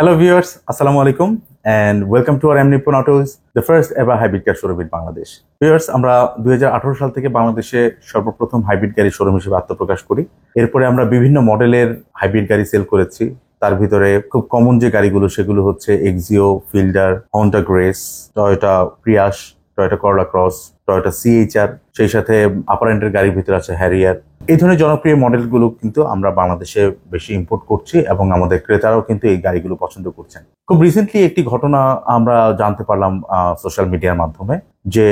Hello viewers, Assalamu alaikum and welcome to our Amnipon Autos, the first ever hybrid car showroom in Bangladesh. Viewers, আমরা 2018 সাল থেকে বাংলাদেশে সর্বপ্রথম hybrid গাড়ি showroom হিসেবে আত্মপ্রকাশ করি। এরপরে আমরা বিভিন্ন মডেলের হাইব্রিড গাড়ি সেল করেছি। তার ভিতরে খুব কমন যে গাড়িগুলো সেগুলো হচ্ছে Axio, fielder, Honda grace, Toyota Prius, Toyota করলা ক্রস, টয়োটা সিএইচআর, সেই সাথে আপার এন্ডের গাড়ির ভিতরে আছে হ্যারিয়ার। এই ধরনের জনপ্রিয় মডেলগুলো কিন্তু আমরা বাংলাদেশে বেশি ইম্পোর্ট করছি এবং আমাদের ক্রেতারাও কিন্তু এই গাড়িগুলো পছন্দ করছেন। খুব রিসেন্টলি একটি ঘটনা আমরা জানতে পারলাম সোশ্যাল মিডিয়ার মাধ্যমে যে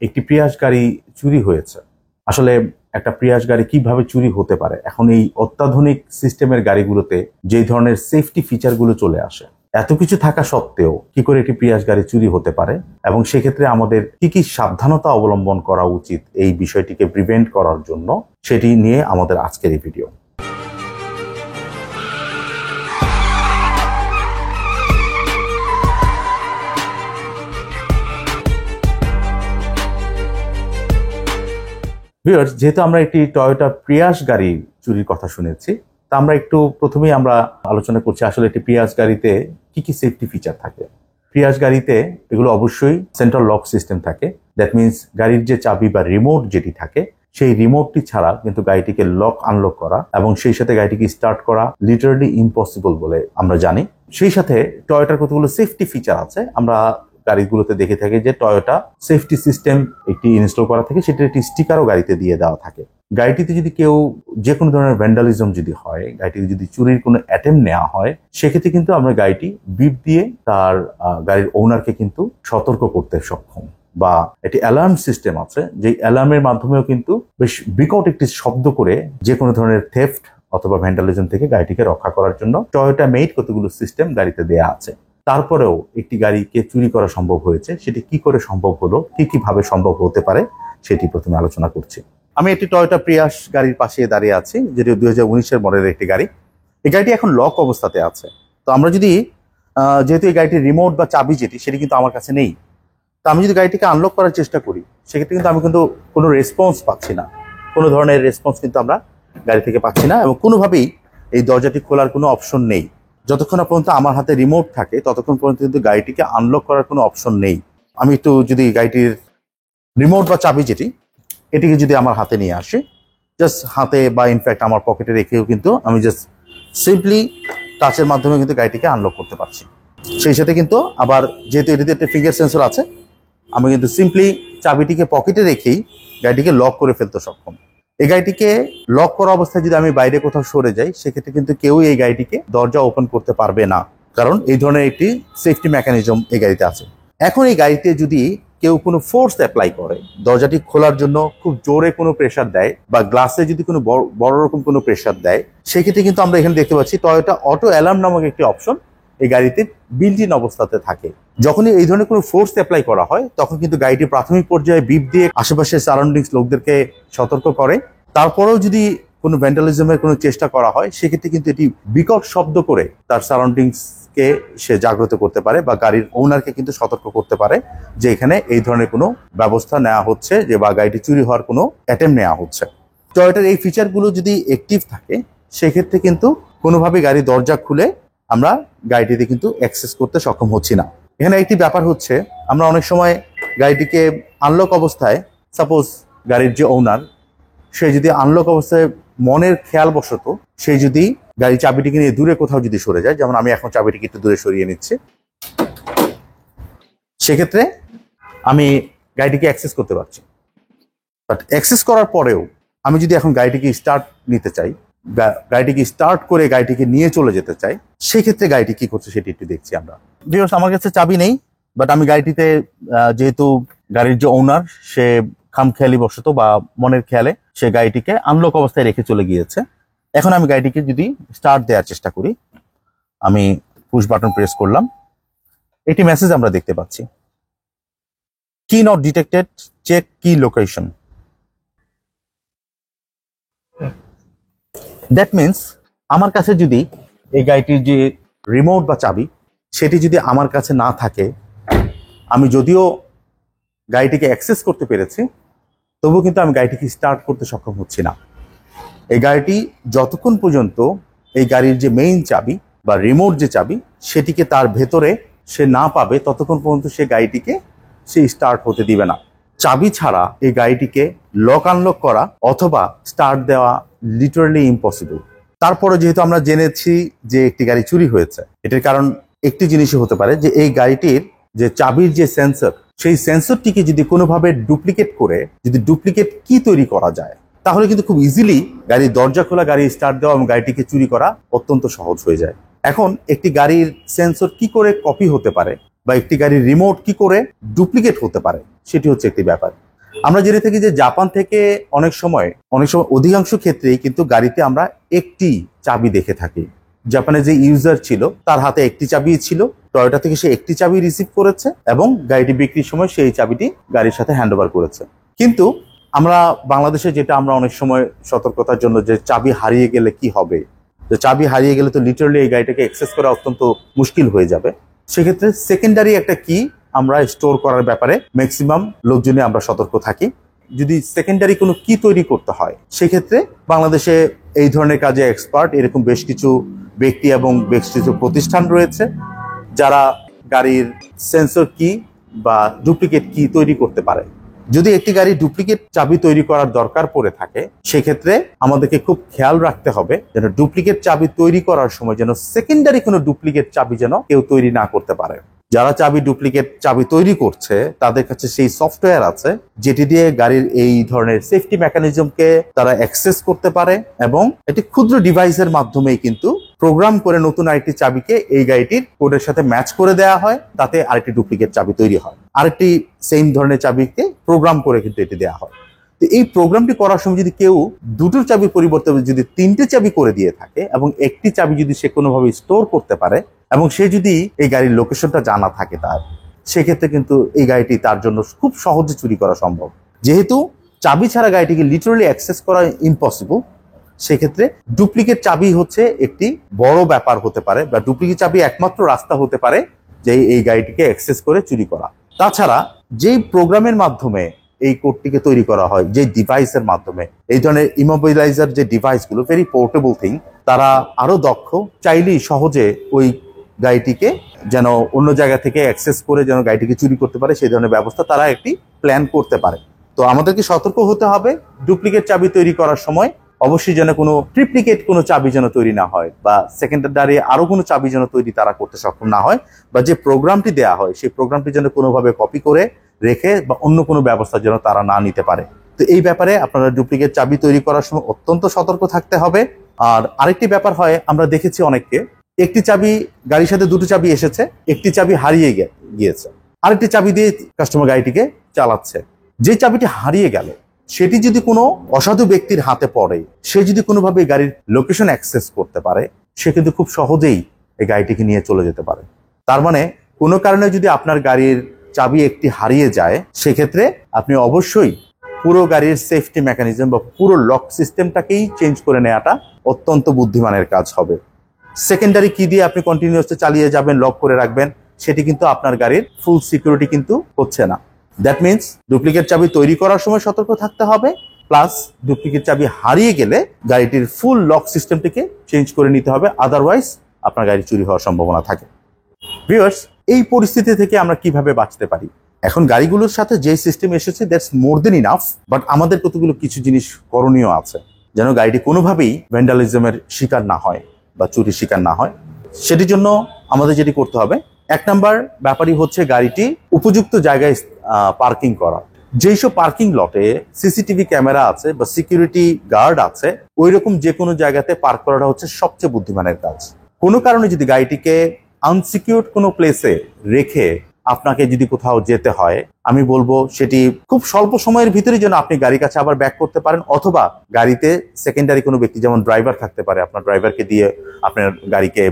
একটি প্রিয়াস গাড়ি চুরি হয়েছে। আসলে একটা প্রিয়াস গাড়ি কিভাবে চুরি হতে পারে? এখন এই অত্যাধুনিক সিস্টেমের গাড়িগুলোতে যে ধরনের সেফটি ফিচারগুলো চলে আসে, এত কিছু থাকা সত্ত্বেও কি করে একটি প্রিয়াস গাড়ি চুরি হতে পারে এবং সেক্ষেত্রে আমাদের কি কি সাবধানতা অবলম্বন করা উচিত এই বিষয়টিকে প্রিভেন্ট করার জন্য, সেটি নিয়ে আমাদের আজকের এই ভিডিও। ভিউয়ার্স, যেহেতু আমরা একটি টয়োটা প্রিয়াস গাড়ি চুরির কথা শুনেছি, তা আমরা একটু প্রথমেই আমরা আলোচনা করছি আসলে একটি প্রিয়াস গাড়িতে কি কি সেফটি ফিচার থাকে। প্রিয়াস গাড়িতে এগুলো অবশ্যই সেন্ট্রাল লক সিস্টেম থাকে। দ্যাট মিনস গাড়ির যে চাবি বা রিমোট যেটি থাকে সেই রিমোটটি ছাড়া কিন্তু গাড়িটিকে লক আনলক করা এবং সেই সাথে গাড়িটিকে স্টার্ট করা লিটারালি ইম্পসিবল বলে আমরা জানি। সেই সাথে টয়োটার কতগুলো সেফটি ফিচার আছে। আমরা গাড়িগুলোতে দেখে থাকি যে টয়োটা সেফটি সিস্টেম একটি ইনস্টল করা থাকে, সেটার একটি স্টিকারও গাড়িতে দিয়ে দেওয়া থাকে। গাড়িটিতে যদি কেউ যে কোনো ধরনের ভ্যান্ডালিজম যদি হয়, গাড়িটিতে যদি চুরির কোনো অ্যাটেম্প নেওয়া হয়, সেক্ষেত্রে কিন্তু আমরা গাড়িটি বিপ দিয়ে তার গাড়ির ওনারকে কিন্তু সতর্ক করতে সক্ষম। বা একটি অ্যালার্ম সিস্টেম আছে, যে অ্যালার্মের মাধ্যমেও কিন্তু বেশ বিকট একটি শব্দ করে যে কোনো ধরনের থেফট অথবা ভ্যান্ডালিজম থেকে গাড়িটিকে রক্ষা করার জন্য টয়োটা মেড কতগুলো সিস্টেম গাড়িতে দেয়া আছে। তারপরেও একটি গাড়িকে চুরি করা সম্ভব হয়েছে, সেটি কি করে সম্ভব হলো, কি কিভাবে সম্ভব হতে পারে, সেটি প্রথমে আলোচনা করছি। আমি একটি টয়োটা প্রিয়াস গাড়ির পাশে দাঁড়িয়ে আছি, যেটি 2019-এর মডেলের একটি গাড়ি। এই গাড়িটি এখন লক অবস্থাতে আছে। তো আমরা যদি যেহেতু এই গাড়িটির রিমোট বা চাবি যেটি সেটি কিন্তু আমার কাছে নেই, তো আমি যদি গাড়িটিকে আনলক করার চেষ্টা করি, সেক্ষেত্রে কিন্তু আমি কিন্তু কোনো রেসপন্স পাচ্ছি না, কোনো ধরনের রেসপন্স কিন্তু আমরা গাড়ি থেকে পাচ্ছি না এবং কোনোভাবেই এই দরজাটি খোলার কোনো অপশন নেই। যতক্ষণ না পর্যন্ত আমার হাতে রিমোট থাকে ততক্ষণ পর্যন্ত কিন্তু গাড়িটিকে আনলক করার কোনো অপশন নেই। আমি একটু যদি গাড়িটির রিমোট বা চাবি যেটি এটিকে যদি আমার হাতে নিয়ে আসি, জাস্ট হাতে বা ইনফ্যাক্ট আমার পকেটে রেখেও কিন্তু আমি জাস্ট সিম্পলি টাচের মাধ্যমে কিন্তু গাড়িটিকে আনলক করতে পারছি। সেই সাথে কিন্তু আবার যেহেতু এটিতে একটা ফিঙ্গার সেন্সর আছে, আমি কিন্তু সিম্পলি চাবিটিকে পকেটে রেখেই গাড়িটিকে লক করে ফেলতে সক্ষম। এই গাড়িটিকে লক করা অবস্থায় যদি আমি বাইরে কোথাও সরে যাই, সেক্ষেত্রে কিন্তু কেউই এই গাড়িটিকে দরজা ওপেন করতে পারবে না, কারণ এই ধরনের একটি সেফটি মেকানিজম এই গাড়িতে আছে। এখন এই গাড়িতে যদি কেউ কোনো ফোর্স অ্যাপ্লাই করে, দরজাটি খোলার জন্য খুব জোরে কোনো প্রেসার দেয় বা গ্লাসে যদি কোনো বড় রকম কোনো প্রেসার দেয়, সেক্ষেত্রে কিন্তু আমরা এখানে দেখতে পাচ্ছি টয়োটা অটো অ্যালার্ম নামক একটি অপশন এই গাড়িতে বিল্ট ইন অবস্থাতে থাকে। যখনই এই ধরনের কোনো ফোর্স অ্যাপ্লাই করা হয়, তখন কিন্তু গাড়িটি প্রাথমিক পর্যায়ে বিপ দিয়ে আশেপাশের সারাউন্ডিংস লোকদেরকে সতর্ক করে। তারপরেও যদি কোনো ভ্যান্ডালিজমের কোনো চেষ্টা করা হয়, সেক্ষেত্রে কিন্তু এটি বিকট শব্দ করে তার সারাউন্ডিংসকে সে জাগ্রত করতে পারে বা গাড়ির ওনারকে কিন্তু সতর্ক করতে পারে যে এখানে এই ধরনের কোনো ব্যবস্থা নেওয়া হচ্ছে, যে বা গাড়িটি চুরি হওয়ার কোনো অ্যাটেম্প নেওয়া হচ্ছে। টয়োটার এই ফিচারগুলো যদি অ্যাক্টিভ থাকে, সেক্ষেত্রে কিন্তু কোনোভাবে গাড়ির দরজা খুলে আমরা গাড়িটিতে কিন্তু অ্যাক্সেস করতে সক্ষম হচ্ছি না। এখানে একটি ব্যাপার হচ্ছে, আমরা অনেক সময় গাড়িটিকে আনলক অবস্থায়, সাপোজ গাড়ির যে ওনার সে যদি আনলক অবস্থায় মনের খেয়াল বশত সে যদি গাড়ির চাবিটিকে নিয়ে দূরে কোথাও যদি সরে যায়, যেমন আমি এখন চাবিটিকে একটু দূরে সরিয়ে নিচ্ছি, সেক্ষেত্রে আমি গাড়িটিকে অ্যাক্সেস করতে পারছি। বাট অ্যাক্সেস করার পরেও আমি যদি এখন গাড়িটিকে স্টার্ট নিতে চাই, গাড়িটিকে স্টার্ট করে গাড়িটিকে নিয়ে চলে যেতে চাই, সেক্ষেত্রে গাড়িটি কি করছে সেটি একটু দেখছি আমরা। ভিউয়ার্স, আমার কাছে চাবি নেই, বাট আমি গাড়িটিতে যেহেতু গাড়ির যে ওনার সে খামখেয়ালি বশত বা মনের খেয়ালে সে গাড়িটিকে আনলক অবস্থায় রেখে চলে গিয়েছে। এখন আমি গাড়িটিকে যদি স্টার্ট দেওয়ার চেষ্টা করি, আমি পুশ বাটন প্রেস করলাম, একটি মেসেজ আমরা দেখতে পাচ্ছি, কি নট ডিটেক্টেড, চেক কি লোকেশন। দ্যাট মিনস আমার কাছে যদি এই গাড়িটির যে রিমোট বা চাবি সেটি যদি আমার কাছে না থাকে, আমি যদিও গাড়িটিকে অ্যাক্সেস করতে পেরেছি, তবুও কিন্তু আমি গাড়িটিকে স্টার্ট করতে সক্ষম হচ্ছি না। এই গাড়িটি যতক্ষণ পর্যন্ত এই গাড়ির যে মেইন চাবি বা রিমোট যে চাবি সেটিকে তার ভেতরে সে না পাবে ততক্ষণ পর্যন্ত সে গাড়িটিকে সে স্টার্ট হতে দিবে না। চাবি ছাড়া এই গাড়িটিকে লক আনলক করা অথবা স্টার্ট দেওয়া লিটারালি ইম্পসিবল। তারপরে যেহেতু আমরা জেনেছি যে একটি গাড়ি চুরি হয়েছে, এটার কারণ একটি জিনিসই হতে পারে যে এই গাড়িটির যে চাবির যে সেন্সর, সেই সেন্সরটিকে যদি কোনোভাবে ডুপ্লিকেট করে যদি ডুপ্লিকেট কি তৈরি করা যায়, তাহলে কিন্তু খুব ইজিলি গাড়ির দরজা খোলা, গাড়ি স্টার্ট দেওয়া এবং গাড়িটিকে চুরি করা অত্যন্ত সহজ হয়ে যায়। এখন একটি গাড়ির সেন্সর কি করে কপি হতে পারে বা একটি গাড়ির রিমোট কি করে ডুপ্লিকেট হতে পারে, সেটি হচ্ছে একটি ব্যাপার। আমরা জেনে থাকি যে জাপান থেকে অনেক সময় অধিকাংশ ক্ষেত্রেই কিন্তু গাড়িতে আমরা একটি চাবি দেখে থাকি। জাপানে যে ইউজার ছিল তার হাতে একটি চাবি ছিল, টয়োটা থেকে সে একটি চাবি রিসিভ করেছে এবং গাড়িটি বিক্রির সময় সেই চাবিটি গাড়ির সাথে হ্যান্ডওভার করেছে। কিন্তু আমরা বাংলাদেশে যেটা আমরা অনেক সময় সতর্কতার জন্য যে চাবি হারিয়ে গেলে কি হবে, যে চাবি হারিয়ে গেলে তো লিটারালি এই গাড়িটাকে অ্যাক্সেস করা অত্যন্ত মুশকিল হয়ে যাবে, সেক্ষেত্রে সেকেন্ডারি একটা কি আমরা স্টোর করার ব্যাপারে ম্যাক্সিমাম লোকজনই আমরা সতর্ক থাকি। যদি সেকেন্ডারি কোনো কি তৈরি করতে হয়, সেক্ষেত্রে বাংলাদেশে এই ধরনের কাজে এক্সপার্ট এরকম বেশ কিছু ব্যক্তি এবং বেশ কিছু প্রতিষ্ঠান রয়েছে যারা গাড়ির সেন্সর কি বা ডুপ্লিকেট কি তৈরি করতে পারে। যদি একটি গাড়ি ডুপ্লিকেট চাবি তৈরি করার দরকার পড়ে থাকে, সেক্ষেত্রে আমাদেরকে খুব খেয়াল রাখতে হবে যেন ডুপ্লিকেট চাবি তৈরি করার সময় যেন সেকেন্ডারি কোনো ডুপ্লিকেট চাবি যেন কেউ তৈরি না করতে পারে। যারা ডুপ্লিকেট চাবি তৈরি করছে তাদের কাছে সেই সফটওয়্যার আছে যেটি দিয়ে গাড়ির এই ধরনের সেফটি মেকানিজমকে তারা অ্যাক্সেস করতে পারে এবং একটি ক্ষুদ্র ডিভাইসের মাধ্যমেই কিন্তু প্রোগ্রাম করে নতুন আরেকটি চাবিকে এই গাড়িটির কোডের সাথে ম্যাচ করে দেওয়া হয়, তাতে আরেকটি ডুপ্লিকেট চাবি তৈরি হয়, আরেকটি সেম ধরনের চাবিকে প্রোগ্রাম করে কিন্তু এটি দেওয়া হয়। তো এই প্রোগ্রামটি করার সময় যদি কেউ দুটো চাবির পরিবর্তে যদি তিনটে চাবি করে দিয়ে থাকে এবং একটি চাবি যদি সে কোনোভাবে স্টোর করতে পারে এবং সে যদি এই গাড়ির লোকেশনটা জানা থাকে তার, সেক্ষেত্রে কিন্তু এই গাড়িটি তার জন্য খুব সহজে চুরি করা সম্ভব। যেহেতু চাবি ছাড়া গাড়িটিকে লিটারালি অ্যাক্সেস করা ইম্পসিবল, সেক্ষেত্রে ডুপ্লিকেট চাবি হচ্ছে একটি বড় ব্যাপার হতে পারে বা ডুপ্লিকেট চাবি একমাত্র রাস্তা হতে পারে যে এই গাড়িটিকে অ্যাক্সেস করে চুরি করা। তাছাড়া যেই প্রোগ্রামের মাধ্যমে এই কোডটিকে তৈরি করা হয়, যে ডিভাইসের মাধ্যমে, এই ধরনের ইমোবিলাইজার যে ডিভাইসগুলো ভেরি পোর্টেবল থিং, তারা আরো দক্ষ, চাইলেই সহজে ওই গাড়িটিকে যেন অন্য জায়গা থেকে অ্যাক্সেস করে যেন গাড়িটিকে চুরি করতে পারে সেই ধরনের ব্যবস্থা তারা একটি প্ল্যান করতে পারে। তো আমাদেরকে সতর্ক হতে হবে ডুপ্লিকেট চাবি তৈরি করার সময় অবশ্যই যেন কোনো ট্রিপ্লিকেট কোনো চাবি যেন তৈরি না হয় বা সেকেন্ডারি আরো কোনো চাবি যেন তৈরি তারা করতে সক্ষম না হয়, বা যে প্রোগ্রামটি দেওয়া হয় সেই প্রোগ্রামটি যেন কোনোভাবে কপি করে রেখে বা অন্য কোনো ব্যবস্থা যেন তারা না নিতে পারে। তো এই ব্যাপারে আপনারা ডুপ্লিকেট চাবি তৈরি করার সময় অত্যন্ত সতর্ক থাকতে হবে। আর আরেকটি ব্যাপার হয়, আমরা দেখেছি অনেককে একটি চাবি, গাড়ির সাথে দুটো চাবি এসেছে, একটি চাবি হারিয়ে গিয়েছে, আরেকটি চাবি দিয়ে কাস্টমার গাড়িটিকে চালাচ্ছে। যে চাবিটি হারিয়ে গেল সেটি যদি কোনো অসাধু ব্যক্তির হাতে পড়ে, সে যদি কোনোভাবে গাড়ির লোকেশন অ্যাক্সেস করতে পারে, সে কিন্তু খুব সহজেই এই গাড়িটিকে নিয়ে চলে যেতে পারে। তার মানে কোনো কারণে যদি আপনার গাড়ির চাবি একটি হারিয়ে যায়, সেক্ষেত্রে আপনি অবশ্যই পুরো গাড়ির সেফটি মেকানিজম বা পুরো লক সিস্টেমটাকেই চেঞ্জ করে নেওয়াটা অত্যন্ত বুদ্ধিমানের কাজ হবে। সেকেন্ডারি কি দিয়ে আপনি কন্টিনিউয়াসলি চালিয়ে যাবেন, লক করে রাখবেন, সেটি কিন্তু আপনার গাড়ির ফুল সিকিউরিটি কিন্তু হচ্ছে না। দ্যাট মিনস ডুপ্লিকেট চাবি তৈরি করার সময় সতর্ক থাকতে হবে, প্লাস ডুপ্লিকেট চাবি হারিয়ে গেলে গাড়িটির ফুল লক সিস্টেমটিকে চেঞ্জ করে নিতে হবে, আদারওয়াইজ আপনার গাড়ি চুরি হওয়ার সম্ভাবনা থাকে। ভিউয়ার্স, এই পরিস্থিতি থেকে আমরা কিভাবে বাঁচতে পারি? এখন গাড়িগুলোর সাথে যে সিস্টেম এসেছে that's more then enough, but আমাদের কতগুলো কিছু জিনিস করণীয় আছে যেন গাড়িটি কোনোভাবেই ভ্যান্ডালিজমের শিকার না হয় বা চুরির শিকার না হয়। সেটির জন্য আমাদের যেটি করতে হবে, এক নাম্বার ব্যাপারই হচ্ছে গাড়িটি উপযুক্ত জায়গায় পার্কিং করা। যেই সব পার্কিং লটে সিসিটিভি ক্যামেরা আছে বা সিকিউরিটি গার্ড আছে, ওই রকম যে কোনো জায়গাতে পার্ক করাটা হচ্ছে সবচেয়ে বুদ্ধিমানের কাজ। কোনো কারণে যদি গাড়িটিকে আনসিকিউরড কোনো প্লেসে রেখে আপনাকে যদি কোথাও যেতে হয়, আমি বলবো সেটি খুব স্বল্প সময়ের ভিতরে যেন আপনি গাড়ির কাছে আবার ব্যাক করতে পারেন, অথবা গাড়িতে সেকেন্ডারি কোনো ব্যক্তি যেমন ড্রাইভার থাকতে পারে, আপনার ড্রাইভারকে দিয়ে আপনার গাড়িকে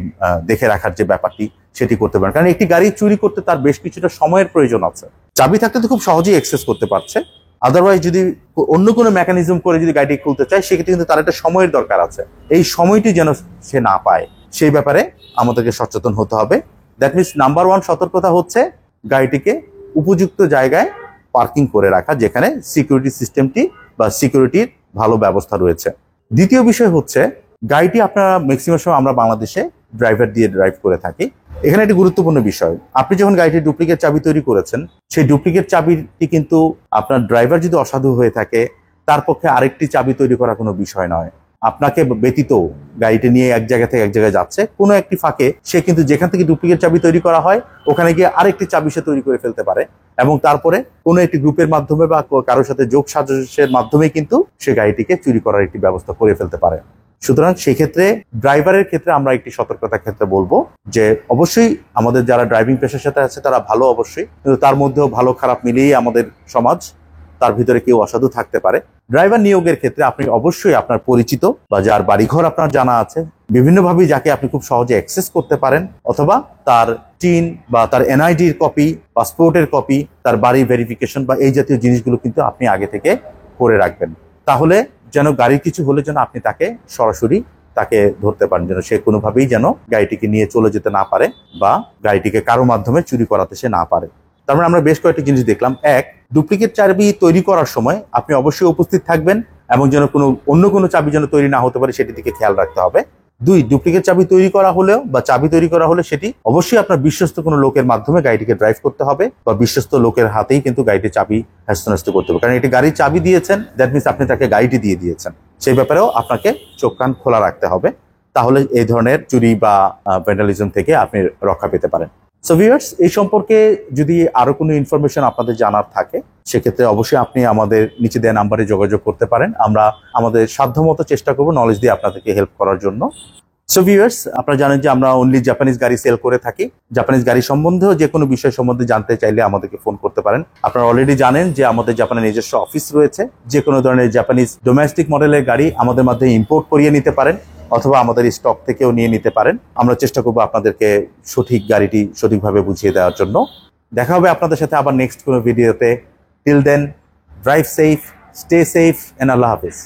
দেখে রাখার যে ব্যাপারটি সেটি করতে পারেন। কারণ একটি গাড়ি চুরি করতে তার বেশ কিছুটা সময়ের প্রয়োজন আছে। চাবি থাকতে তো খুব সহজেই অ্যাক্সেস করতে পারছে, আদারওয়াইজ যদি অন্য কোনো মেকানিজম করে যদি গাড়িটি খুলতে চায়, সেক্ষেত্রে কিন্তু তার একটা সময়ের দরকার আছে। এই সময়টি যেন সে না পায়, সেই ব্যাপারে আমাদেরকে সচেতন হতে হবে। দ্যাট মিনস নাম্বার 1 সতর্কতা হচ্ছে গাড়িটিকে উপযুক্ত জায়গায় পার্কিং করে রাখা, যেখানে সিকিউরিটি সিস্টেমটি বা সিকিউরিটির ভালো ব্যবস্থা রয়েছে। দ্বিতীয় বিষয় হচ্ছে গাড়িটি আপনারা ম্যাক্সিমাম সময় আমরা বাংলাদেশে ড্রাইভার দিয়ে ড্রাইভ করে থাকি। এখানে একটি গুরুত্বপূর্ণ বিষয়, আপনি যখন গাড়িটির ডুপ্লিকেট চাবি তৈরি করেছেন, সেই ডুপ্লিকেট চাবিটি কিন্তু আপনার ড্রাইভার যদি অসাধু হয়ে থাকে তার পক্ষে আরেকটি চাবি তৈরি করা কোনো বিষয় নয়। আপনাকে ব্যতীত গাড়িটি নিয়ে এক জায়গা থেকে এক জায়গায় যাচ্ছে, কোনো একটি ফাঁকে সে কিন্তু যেখান থেকে ডুপ্লিকেট চাবি তৈরি করা হয় ওখানে গিয়ে আরেকটি চাবি সে তৈরি করে ফেলতে পারে, এবং তারপরে কোনো একটি গ্রুপের মাধ্যমে বা কারোর সাথে যোগ সাজসের মাধ্যমে কিন্তু সে গাড়িটিকে চুরি করার একটি ব্যবস্থা করে ফেলতে পারে। সুতরাং সেই ক্ষেত্রে ড্রাইভারের ক্ষেত্রে আমরা একটি সতর্কতার ক্ষেত্রে বলবো যে অবশ্যই আমাদের যারা ড্রাইভিং পেশার সাথে আছে তারা ভালো, অবশ্যই, কিন্তু তার মধ্যেও ভালো খারাপ মিলিয়ে আমাদের সমাজ, তার ভিতরে কেউ অসাধু থাকতে পারে। ড্রাইভার নিয়োগের ক্ষেত্রে আপনি অবশ্যই আপনার পরিচিত বা যার বাড়িঘর আপনার জানা আছে, বিভিন্নভাবে যাকে আপনি খুব সহজে অ্যাক্সেস করতে পারেন, অথবা তার টিন বা তার এনআইডির কপি, পাসপোর্টের কপি, তার বাড়ি ভেরিফিকেশন বা এই জাতীয় জিনিসগুলো কিন্তু আপনি আগে থেকে করে রাখবেন। তাহলে যেন গাড়ির কিছু হলে যেন আপনি তাকে সরাসরি তাকে ধরতে পারেন, যেন সে কোনোভাবেই যেন গাড়িটিকে নিয়ে চলে যেতে না পারে বা গাড়িটিকে কারো মাধ্যমে চুরি করাতে সে না পারে। তার মানে আমরা বেশ কয়েকটি জিনিস দেখলাম। এক, ডুপ্লিকেট চাবি তৈরি করার সময় আপনি অবশ্যই উপস্থিত থাকবেন এবং যেন অন্য কোনো চাবি যেন তৈরি না হতে পারে সেটির দিকে খেয়াল রাখতে হবে। দুই, ডুপ্লিকেট চাবি তৈরি করা হলেও বা চাবি তৈরি করা হলে সেটি অবশ্যই আপনার বিশ্বস্ত কোনো লোকের মাধ্যমে গাড়িটিকে ড্রাইভ করতে হবে, বা বিশ্বস্ত লোকের হাতেই কিন্তু গাড়িটির চাবি হ্যাস্ত করতে হবে, কারণ এটি গাড়ির চাবি দিয়েছেন, দ্যাট মিনস আপনি তাকে গাড়িটি দিয়ে দিয়েছেন। সেই ব্যাপারেও আপনাকে চোখ কান খোলা রাখতে হবে, তাহলে এই ধরনের চুরি বা ভ্যান্ডালিজম থেকে আপনি রক্ষা পেতে পারেন। সো ভিউয়ার্স, এই সম্পর্কে যদি আরো কোনো ইনফরমেশন আপনাদের জানার থাকে সেক্ষেত্রে অবশ্যই আপনি আমাদের নিচে দেওয়া নাম্বারে যোগাযোগ করতে পারেন। আমরা আমাদের সাধ্যমতো চেষ্টা করব নলেজ দিয়ে আপনাদেরকে হেল্প করার জন্য। সো ভিউয়ার্স, আপনারা জানেন যে আমরা অনলি জাপানিজ গাড়ি সেল করে থাকি। জাপানিজ গাড়ি সম্বন্ধেও যে কোনো বিষয় সম্বন্ধে জানতে চাইলে আমাদেরকে ফোন করতে পারেন। আপনারা অলরেডি জানেন যে আমাদের জাপানের নিজস্ব অফিস রয়েছে। যে কোনো ধরনের জাপানিজ ডোমেস্টিক মডেলের গাড়ি আমাদের মাধ্যমে ইম্পোর্ট করিয়ে নিতে পারেন, অথবা আমাদের স্টক থেকেও নিয়ে নিতে পারেন। আমরা চেষ্টা করবো আপনাদেরকে সঠিক গাড়িটি সঠিকভাবে বুঝিয়ে দেওয়ার জন্য। দেখা হবে আপনাদের সাথে আবার নেক্সট কোনো ভিডিওতে। Till then, drive safe, stay safe, and Allah হাফেজ।